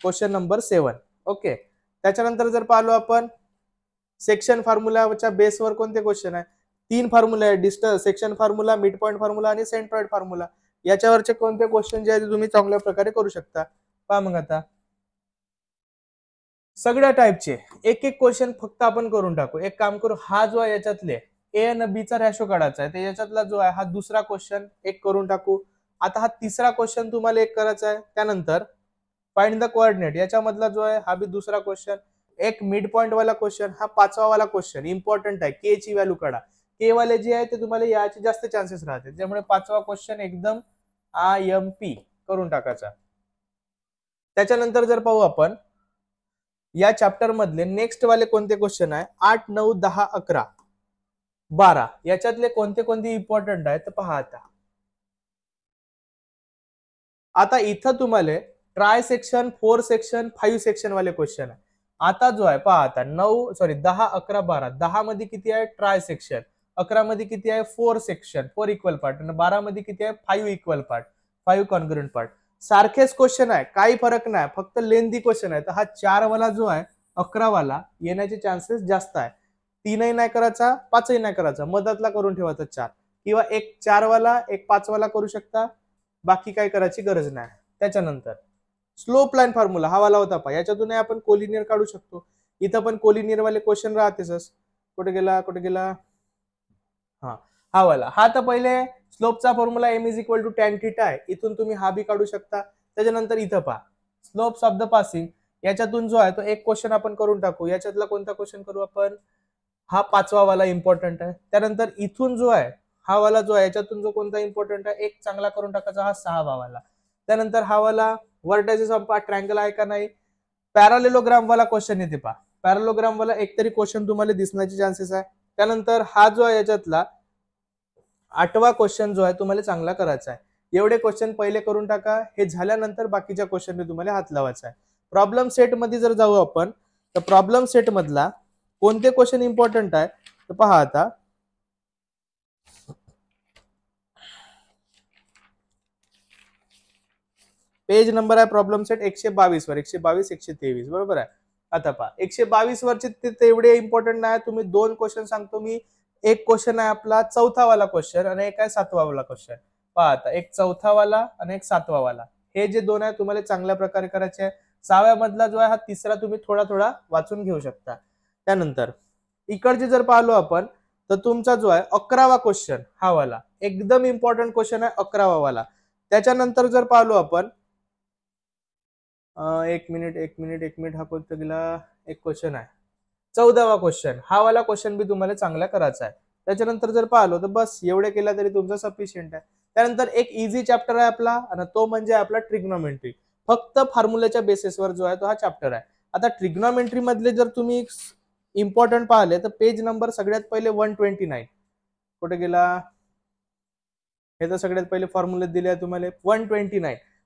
Question number 7. ओके. त्याच्यानंतर जर पाहिलो आपण सेक्शन फॉर्म्युलाच्या बेसवर कोणते क्वेश्चन आहे, 3 फॉर्म्युला आहे, distance section formula, mid point formula आणि सेंट्रॉइड फॉर्म्युला. याच्यावरचे कोणते क्वेश्चन जे आहे तुम्ही चांगल्या प्रकारे करू शकता. पहा मग आता सगळ्या टाईपचे एक एक क्वेश्चन फक्त आपण करून टाकू. एक काम करू, हा जो आहे याच्यातले ए आणि बी चा रॅशो काढायचा आहे, याच्यातला जो आहे हा दुसरा क्वेश्चन एक करून टाकू. आता हा तिसरा क्वेश्चन तुम्हाला एक करायचा आहे. त्यानंतर फाइंड द कोऑर्डिनेट, याच्यामधला जो आहे हा बी दुसरा क्वेश्चन. एक मिड पॉइंट वाला क्वेश्चन, हा 5वा वाला क्वेश्चन इम्पॉर्टंट आहे. के ची व्हॅल्यू काढा. के वाले जे आहे ते तुम्हाला याचे जास्त चान्सेस राहते, त्यामुळे 5वा क्वेश्चन एकदम IMP करून टाकायचा. त्याच्यानंतर जर पाहू आपण या चॅप्टर मधले नेक्स्ट वाले कोणते क्वेश्चन आहे, 8, 9, 10, 11, 12, याच्यातले कोणते कोणते इम्पॉर्टंट आहे तर पहा. आता इथं तुम्हाला ट्राय सेक्शन, 4 सेक्शन, 5 सेक्शन वाले क्वेश्चन आहे. आता जो आहे पहा, आता 10, 11, 12, 10 मध्ये किती आहे ट्राय सेक्शन, 11 मध्ये किती आहे 4 सेक्शन, 4 इक्वल पार्ट, आणि 12 मध्ये किती आहे 5 इक्वल पार्ट, 5 कॉन्ग्रुएंट पार्ट. सारखेच क्वेश्चन आहे, काही फरक नाही, फक्त लेंदी क्वेश्चन आहे. तर हा 4 वाला जो आहे 11 वाला येण्याचे चान्सेस जास्त आहे. 3ही नाही करायचा, 5ही नाही करायचा, मधातला करून ठेवायचा 4, किंवा एक 4 वाला एक 5 वाला करू शकता, बाकी काही करायची गरज नाही. त्याच्यानंतर स्लोप लाईन फॉर्म्युला हा वाला होता पहा, याच्यातूनही आपण कोलिनियर काढू शकतो. इथं पण कोलिनियर वाले क्वेश्चन राहतेच. कुठे गेला हा हा वाला, हा तर पहिले स्लोपचा formula m is equal to tan theta आहे, इथून तुम्ही हा बी काढू शकता. त्याच्यानंतर इथं पहा स्लोप्स ऑफ द पासिंग, याच्यातून जो आहे तो एक क्वेश्चन आपण करून टाकू. याच्यातला कोणता क्वेश्चन करू आपण, हा 5वा वाला इम्पॉर्टंट आहे. त्यानंतर इथून जो आहे हा वाला जो आहे याच्यातून जो कोणता इम्पॉर्टंट आहे एक चांगला करून टाकायचा, हा 6वा वाला. त्यानंतर हा वाला वर्टायसेस ऑफ ट्रायंगल आहे का नाही, पॅरालेलोग्राम वाला क्वेश्चन येते पहा. पॅरालोग्राम वाला एक तरी क्वेश्चन तुम्हाला दिसण्याचे चान्सेस आहे. त्यानंतर हा जो आहे याच्यातला 8वा क्वेश्चन जो आहे तुम्हाला चांगला करायचा आहे. एवढे क्वेश्चन पहिले करून टाका, हे झाल्यानंतर बाकीच्या क्वेश्चनने तुम्हाला हात लावायचा आहे. प्रॉब्लेम सेट मध्ये जर जाऊ आपण, तर प्रॉब्लेम सेट मधला कोणते क्वेश्चन इम्पॉर्टंट आहे तर पहा. आता पेज नंबर आहे प्रॉब्लेम सेट 122 वर, 122 123 बरोबर आहे. आता पहा 122 वरचे तेवढे इम्पॉर्टंट नाही, तुम्ही 2 क्वेश्चन सांगतो मी. एक क्वेश्चन आहे आपला 4था वाला क्वेश्चन आणि एक आहे 7वा वाला क्वेश्चन. पहा आता एक 4था वाला आणि एक 7वा वाला, हे जे दोन आहे तुम्हाला चांगल्या प्रकारे करायचे आहे. 6व्या मधला जो आहे हा तिसरा तुम्ही थोडा थोडा वाचून घेऊ शकता. त्यानंतर इकडचे जर पाहिलो आपण, तर तुमचा जो आहे 11वा क्वेश्चन हा वाला एकदम इम्पॉर्टंट क्वेश्चन आहे, 11वा वाला. त्याच्यानंतर जर पाहिलो आपण, एक मिनिट हा कोणता गेला, एक क्वेश्चन आहे 14वा क्वेश्चन, हा वाला क्वेश्चन बी तुम्हाला चांगला करायचा आहे. त्याच्यानंतर जर पाहिलो तर बस एवढे केला तरी तुमचा सफिशियंट आहे. त्यानंतर एक इझी चॅप्टर आहे आपला, आणि तो म्हणजे आपला ट्रिग्नोमेट्री. फक्त फॉर्म्युल्याच्या बेसिसवर जो आहे तो हा चॅप्टर आहे. आता ट्रिग्नोमेट्री मधले जर तुम्ही इम्पॉर्टंट पाहिले तर पेज नंबर सगळ्यात पहिले 129, कुठे गेला, हे तर सगळ्यात पहिले फॉर्म्युले दिले आहे तुम्हाला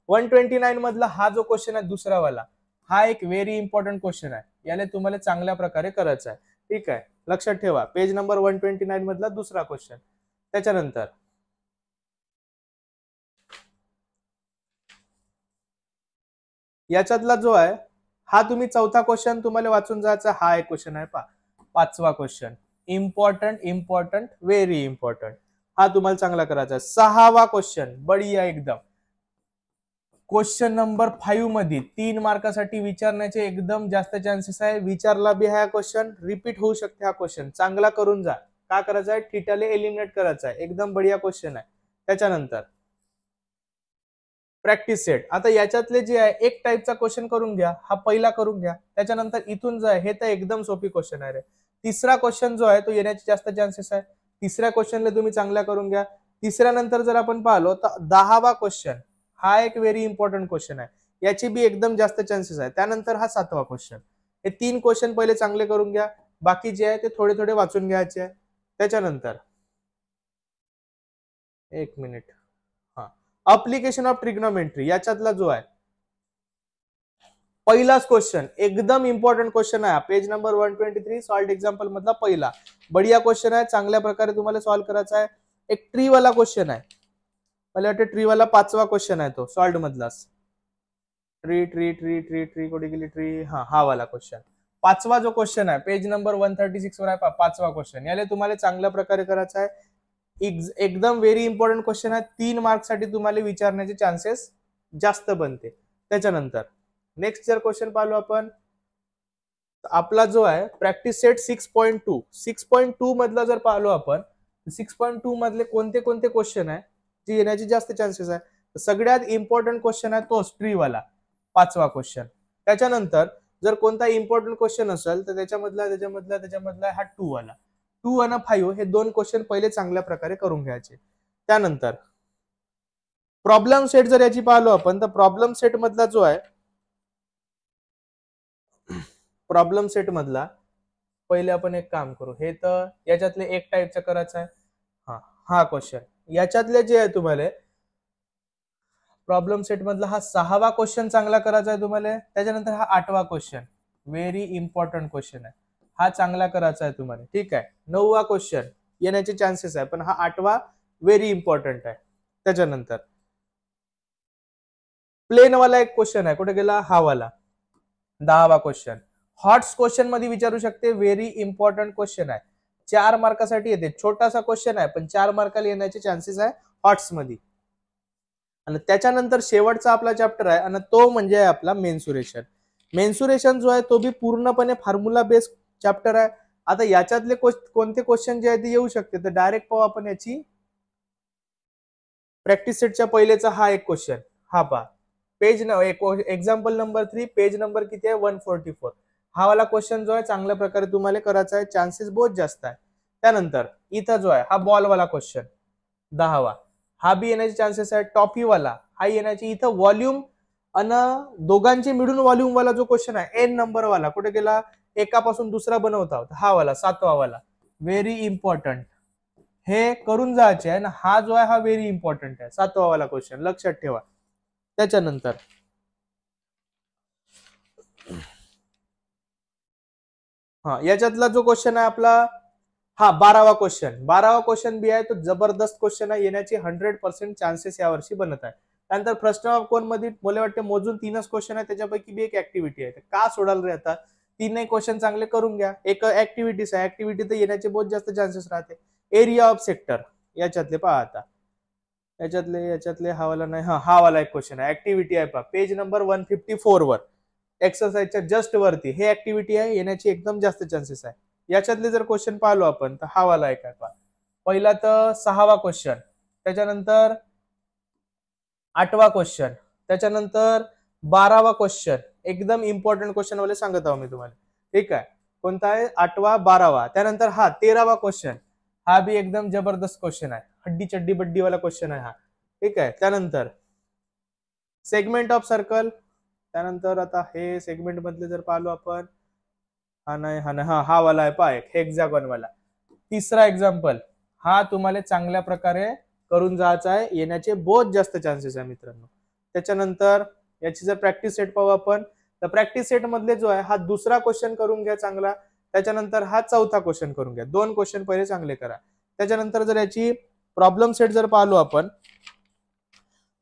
129 मधला हा जो क्वेश्चन आहे दुसरा वाला, हा एक व्हेरी इम्पॉर्टंट क्वेश्चन आहे. याला तुम्हाला चांगल्या प्रकारे करायचा आहे. ठीक आहे, लक्षात ठेवा पेज नंबर 129 मधला दुसरा क्वेश्चन. त्याच्यानंतर याच्यातला जो आहे हा तुम्ही 4था क्वेश्चन तुम्हाला वाचून जायचा. हा एक क्वेश्चन आहे पहा, 5वा क्वेश्चन, इम्पॉर्टंट व्हेरी इम्पॉर्टंट, हा तुम्हाला चांगला करायचा आहे. 6वा क्वेश्चन बढिया एकदम. क्वेश्चन नंबर 5 मध्ये 3 मार्कासाठी विचारण्याचे एकदम जास्त चान्सेस आहे. विचारला बी हा क्वेश्चन, रिपीट होऊ शकते हा क्वेश्चन, चांगला करून जा. का करायचा आहे, थीटाले एलिमिनेट करायचा आहे. एकदम बढिया क्वेश्चन आहे. त्याच्यानंतर प्रॅक्टिस सेट, आता याच्यातले जे आहे एक टाईपचा क्वेश्चन करून घ्या, हा पहिला करून घ्या. त्याच्यानंतर इथून जो आहे हे तर एकदम सोपी क्वेश्चन आहे रे. तिसरा क्वेश्चन जो आहे तो येण्याचे जास्त चान्सेस आहे. तिसऱ्या क्वेश्चनला तुम्ही चांगला करून घ्या. तिसऱ्यानंतर जर आपण पाहिलो तर 10वा क्वेश्चन हा एक व्हेरी इम्पॉर्टंट क्वेश्चन आहे, याची बी एकदम जास्त चान्सेस आहे. त्यानंतर हा 7वा क्वेश्चन. हे 3 क्वेश्चन पहिले चांगले करून घ्या, बाकी जे आहे ते थोडे थोडे वाचून घ्यायचे आहे. त्याच्यानंतर एक मिनिट, हा अप्लिकेशन ऑफ ट्रिग्नोमेट्री याच्यातला जो आहे पहिलाच क्वेश्चन एकदम इम्पॉर्टंट क्वेश्चन आहे. पेज नंबर 123 सॉल्ट एक्झाम्पल मधला पहिला बढिया क्वेश्चन आहे, चांगल्या प्रकारे तुम्हाला सॉल्व्ह करायचा आहे. एक ट्री वाला क्वेश्चन आहे, मला वाटतं ट्री वाला 5वा क्वेश्चन आहे तो सॉल्ट मधलाच. Tree tree tree tree tree कुठे गेली ट्री, हा वाला क्वेश्चन 5वा जो क्वेश्चन आहे पेज नंबर 136 वर आहे 5वा क्वेश्चन. याला तुम्हाला चांगल्या प्रकारे करायचा आहे. एकदम व्हेरी इम्पॉर्टंट क्वेश्चन आहे, 3 मार्क्ससाठी तुम्हाला विचारण्याचे चान्सेस जास्त बनते. त्याच्यानंतर नेक्स्ट जर क्वेश्चन पाहिलो आपण, आपला जो आहे प्रॅक्टिस सेट 6.2 मधला जर पाहिलो आपण, 6.2 मधले कोणते कोणते क्वेश्चन आहे जे येण्याचे जास्त चान्सेस आहे. सगळ्यात इम्पॉर्टंट क्वेश्चन आहे तोच ट्री वाला 5वा क्वेश्चन. त्याच्यानंतर जर कोणता इम्पॉर्टंट क्वेश्चन असेल तर त्याच्यामधला हा 2 वाला, 2 आणि 5 हे 2 क्वेश्चन पहिले चांगल्या प्रकारे करून घ्यायचे. त्यानंतर प्रॉब्लेम सेट जर याची पाहिलो आपण, तर प्रॉब्लेम सेट मधला जो आहे प्रॉब्लेम सेट मधला पहिले आपण एक काम करू, हे तर याच्यातले एक टाईपचा करायचा आहे. हा क्वेश्चन याच्यातले जे आहे तुम्हाला प्रॉब्लेम सेट मधला हा 6वा क्वेश्चन चांगला करायचा आहे तुम्हाला. त्याच्यानंतर हा 8वा क्वेश्चन व्हेरी इम्पॉर्टंट क्वेश्चन आहे, हा चांगला करायचा आहे तुम्हाला. ठीक आहे, 9वा क्वेश्चन येण्याचे चान्सेस आहे, पण हा 8वा व्हेरी इम्पॉर्टंट आहे. त्याच्यानंतर प्लेन वाला एक क्वेश्चन आहे, कुठे गेला हा वाला 10वा क्वेश्चन. हॉट्स क्वेश्चन मध्ये विचारू शकते, व्हेरी इम्पॉर्टंट क्वेश्चन आहे, 4 मार्कासाठी येते. छोटासा क्वेश्चन आहे पण 4 मार्काला येण्याचे चान्सेस आहे हॉट्स मध्ये. आणि त्याच्यानंतर शेवटचा आपला चॅप्टर आहे आणि तो म्हणजे आहे आपला मेन्सुरेशन. मेन्सुरेशन जो आहे तो बी पूर्णपणे फॉर्म्युला बेस्ड चॅप्टर आहे. आता याच्यातले कोणते क्वेश्चन जे आहे ते येऊ शकते, तर डायरेक्ट पाहू आपण याची प्रॅक्टिस सेटच्या पहिलेचा हा एक क्वेश्चन. हा पहा page example number 3, page number किती आहे 144. हा वाला क्वेश्चन जो आहे चांगल्या प्रकारे तुम्हाला करायचा आहे, चान्सेस बहुत जास्त आहे. त्यानंतर इथं जो आहे हा बॉल वाला क्वेश्चन 10वा, हा बी येण्याचे चान्सेस आहे. टॉफी वाला हा येण्याची. इथं व्हॉल्यूम आणि दोघांचे मिळून व्हॉल्यूम वाला जो क्वेश्चन आहे एन नंबर वाला, कुठे गेला, एकापासून दुसरा बनवता हा वाला 7वा वाला, व्हेरी इम्पॉर्टंट. हे करून जायचे आहे ना, हा जो आहे हा व्हेरी इम्पॉर्टंट आहे, 7वा वाला क्वेश्चन लक्षात ठेवा. त्याच्यानंतर हा याच्यातला जो क्वेश्चन आहे आपला हा 12वा क्वेश्चन बी आहे, तो जबरदस्त क्वेश्चन आहे, येण्याचे 100% चान्सेस यावर्षी बनत आहे. त्यानंतर प्रश्न ऑफ कोण मध्ये मला वाटते मोजून 3च क्वेश्चन आहे, त्याच्यापैकी बी एक ऍक्टिव्हिटी आहे. का सोडाल रे आता, 3 क्वेश्चन चांगले करून घ्या. एक ऍक्टिव्हिटीज आहे, ऍक्टिव्हिटी तर येण्याचे बहुत जास्त चान्सेस राहते. एरिया ऑफ सेक्टर याच्यातले पहा, आता याच्यातले हा वाला नाही, हा वाला एक क्वेश्चन आहे, ऍक्टिव्हिटी आहे पहा पेज नंबर 154 वर, एक्सरसाइजच्या जस्ट वरती हे ऍक्टिव्हिटी आहे, येण्याची एकदम जास्त चान्सेस आहे. याच्यातले जर क्वेश्चन पाहिलो आपण तर हा वाला एक आहे पहा. पहिला तर 6वा क्वेश्चन, त्याच्यानंतर 8वा क्वेश्चन, त्याच्यानंतर 12वा क्वेश्चन. एकदम इम्पॉर्टंट क्वेश्चन वाले सांगत आहो मी तुम्हाला, ठीक आहे. कोणता आहे 8वा 12वा. त्यानंतर हा 13वा क्वेश्चन, हा बी एकदम जबरदस्त क्वेश्चन आहे, हड्डी चड्डी बड्डी वाला क्वेश्चन आहे हा, ठीक आहे. त्यानंतर सेगमेंट ऑफ सर्कल. त्यानंतर आता हे सेगमेंट मधले जर पाहिलो आपण, हा नाही हा वाला आहे पहा, एक हेक्सागॉन वाला. तिसरा एक्झाम्पल, हा तुम्हाला चांगल्या प्रकारे करून जायचा आहे, येण्याचे बहुत जास्त चान्सेस आहे मित्रांनो. त्याच्यानंतर याची जर प्रॅक्टिस सेट पाहू आपण, तर प्रॅक्टिस सेट मधले जो आहे हा दुसरा क्वेश्चन करून घ्या चांगला. त्याच्यानंतर हा चौथा क्वेश्चन करून घ्या, 2 क्वेश्चन पहिले चांगले करा. त्याच्यानंतर जर याची प्रॉब्लेम सेट जर पाहिलो आपण,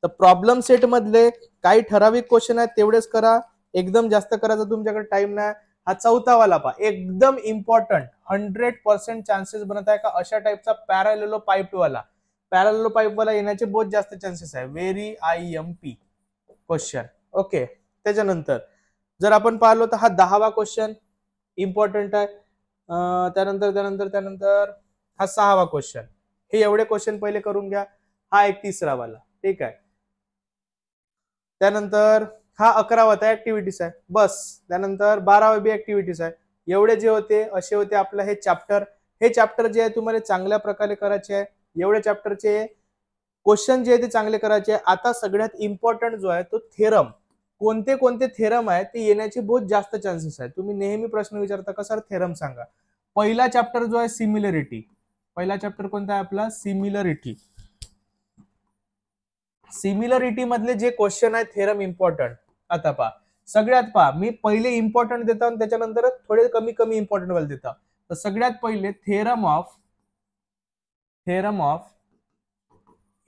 तर प्रॉब्लेम सेट मधले काही ठराविक क्वेश्चन आहेत तेवढेच करा, एकदम जास्त करायचं तुमच्याकडे टाइम नाही. हा चौथा वाला पहा, एकदम इम्पॉर्टंट, 100% चान्सेस बनत आहे का अशा टाइपचा पॅरालेलो पाईप वाला येण्याचे बहुत जास्त चान्सेस आहे, व्हेरी IMP क्वेश्चन. ओके. त्याच्यानंतर जर आपण पाहिलो तर हा 10वा क्वेश्चन इम्पॉर्टंट आहे. त्यानंतर हा 6वा क्वेश्चन. हे एवढे क्वेश्चन पहिले करून घ्या. हा एक 3रा वाला, ठीक आहे. त्यानंतर हा 11वा ऍक्टिव्हिटीज आहे बस. त्यानंतर 12वा बी ऍक्टिव्हिटीज आहे. एवढे जे होते असे होते आपलं हे चॅप्टर जे आहे तुम्हाला चांगल्या प्रकारे करायचे आहे. एवढे चॅप्टरचे क्वेश्चन जे आहे ते चांगले करायचे. आता सगळ्यात इम्पॉर्टंट जो आहे तो थेरम, कोणते कोणते थेरम आहे ते येण्याचे बहुत जास्त चान्सेस आहे. तुम्ही नेहमी प्रश्न विचारता का सर थेरम सांगा. पहिला चॅप्टर जो आहे सिमिलरिटी, पहिला चॅप्टर कोणता आहे आपला, सिमिलरिटी. सिमिलरिटी मधले जे क्वेश्चन आहे थेरम इम्पॉर्टंट. आता पहा सगळ्यात पहा, मी पहिले इम्पॉर्टंट देतो आणि त्याच्यानंतर थोडे कमी इम्पॉर्टंट वाले देतो. तर सगळ्यात पहिले theorem of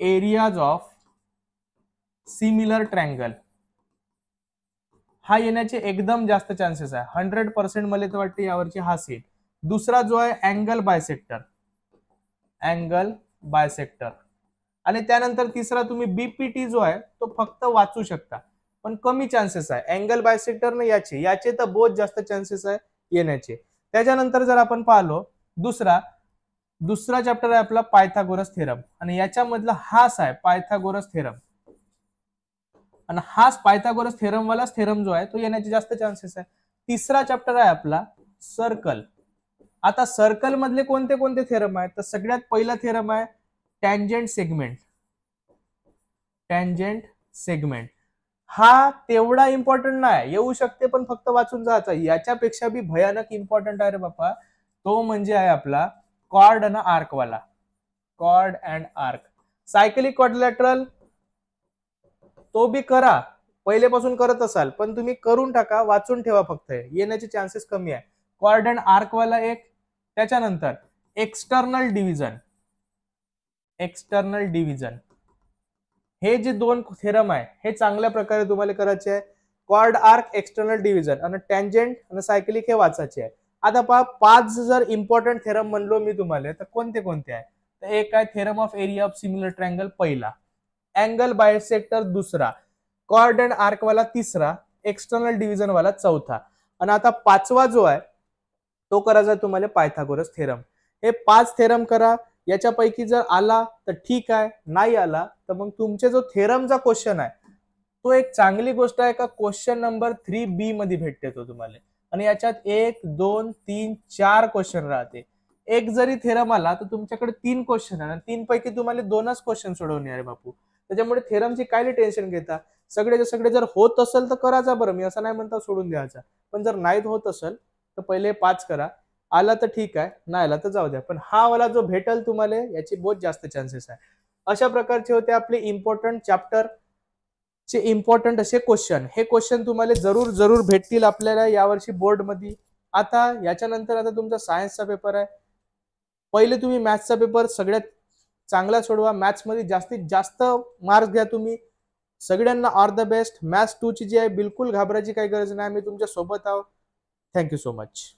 areas of similar triangle, हा येण्याचे एकदम जास्त चान्सेस आहे, 100% मला तर वाटते यावरची हा सेट. दुसरा जो आहे अँगल बायसेक्टर. आणि त्यानंतर तिसरा तुम्ही बीपीटी जो आहे तो फक्त वाचू शकता, पण कमी चान्सेस आहे. अँगल बायसेक्टर न याचे तर बहुत जास्त चान्सेस आहे येण्याचे. त्याच्यानंतर जर आपण पाहिलो दुसरा चॅप्टर आहे आपला पायथागोरस थेरम, आणि याच्यामधला हाच आहे पायथागोरस थेरम. आणि हाच पायथागोरस थेरम वाला थेरम जो आहे तो येण्याचे जास्त चान्सेस आहे. तिसरा चॅप्टर आहे आपला सर्कल. आता सर्कल मधले कोणते कोणते थेरम आहेत, तर सगळ्यात पहिला थेरम आहे टँजेंट सेगमेंट. हा तेवढा इम्पॉर्टंट नाही, येऊ शकते पण फक्त वाचून जायचा. याच्यापेक्षा बी भयानक इम्पॉर्टंट आहे रे बापा, तो म्हणजे आहे आपला कॉर्ड आणि आर्क वाला. Chord and arc, cyclic quadrilateral तो बी करा, पहिलेपासून करत असाल पण तुम्ही करून टाका, वाचून ठेवा फक्त, येण्याचे चान्सेस कमी आहे. कॉर्ड अँड आर्क वाला एक. त्याच्यानंतर एक्सटर्नल डिव्हिजन. हे जे दोन थेरम आहे हे चांगल्या प्रकारे तुम्हाला करायचे आहे. कॉर्ड आर्क, एक्सटर्नल डिव्हिजन आणि टँजंट आणि सायक्लिक हे वाचायचे आहे. आता पहा 5 जर इम्पॉर्टंट थेरम म्हणलो मी तुम्हाला तर कोणते कोणते आहे. तर एक आहे theorem of area of similar triangle पहिला, अँगल बायसेक्टर दुसरा, कॉर्ड अँड आर्क वाला तिसरा, एक्सटर्नल डिव्हिजन वाला चौथा. आणि आता पाचवा जो आहे तो करायचा तुम्हाला पायथागोरस थेरम. हे 5 थेरम करा. याच्यापैकी जर आला तर ठीक आहे, नाही आला तर मग तुमचे जो थेरमचा क्वेश्चन आहे तो एक चांगली गोष्ट आहे का क्वेश्चन नंबर 3B मध्ये भेटते तो तुम्हाला. आणि याच्यात 1 2 3 4 क्वेश्चन राहते. एक जरी थेरम आला तर तुमच्याकडे 3 क्वेश्चन आहे आणि 3 पैकी तुम्हाला 2च क्वेश्चन सोडवणे आहे बापू. त्याच्यामुळे थेरमची काय टेन्शन घेता. सगळे सगळे जर होत असेल तर करायचा. बरं मी असं नाही म्हणता सोडून द्यायचा, पण जर नाही होत असेल तर पहिले 5 करा. आला तर ठीक आहे, नाही आला तर जाऊ द्या. पण हा वाला जो भेटेल तुम्हाला याची बहुत जास्त चान्सेस आहे. अशा प्रकारचे होते आपले इम्पॉर्टंट चॅप्टर चे इम्पॉर्टंट असे क्वेश्चन. हे क्वेश्चन तुम्हाला जरूर जरूर भेटतील आपल्याला यावर्षी बोर्ड मध्ये. आता याच्यानंतर आता तुमचा सायन्सचा पेपर आहे. पहिले तुम्ही मॅथ्सचा पेपर सगळ्यात चांगला सोडवा. मॅथ्स मध्ये जास्तीत जास्त मार्क्स घ्या तुम्ही. सगळ्यांना ऑल द बेस्ट. मॅथ्स 2 ची जी आहे बिलकुल घाबरायची काही गरज नाही. मी तुमच्या सोबत आहोत. Thank you so much.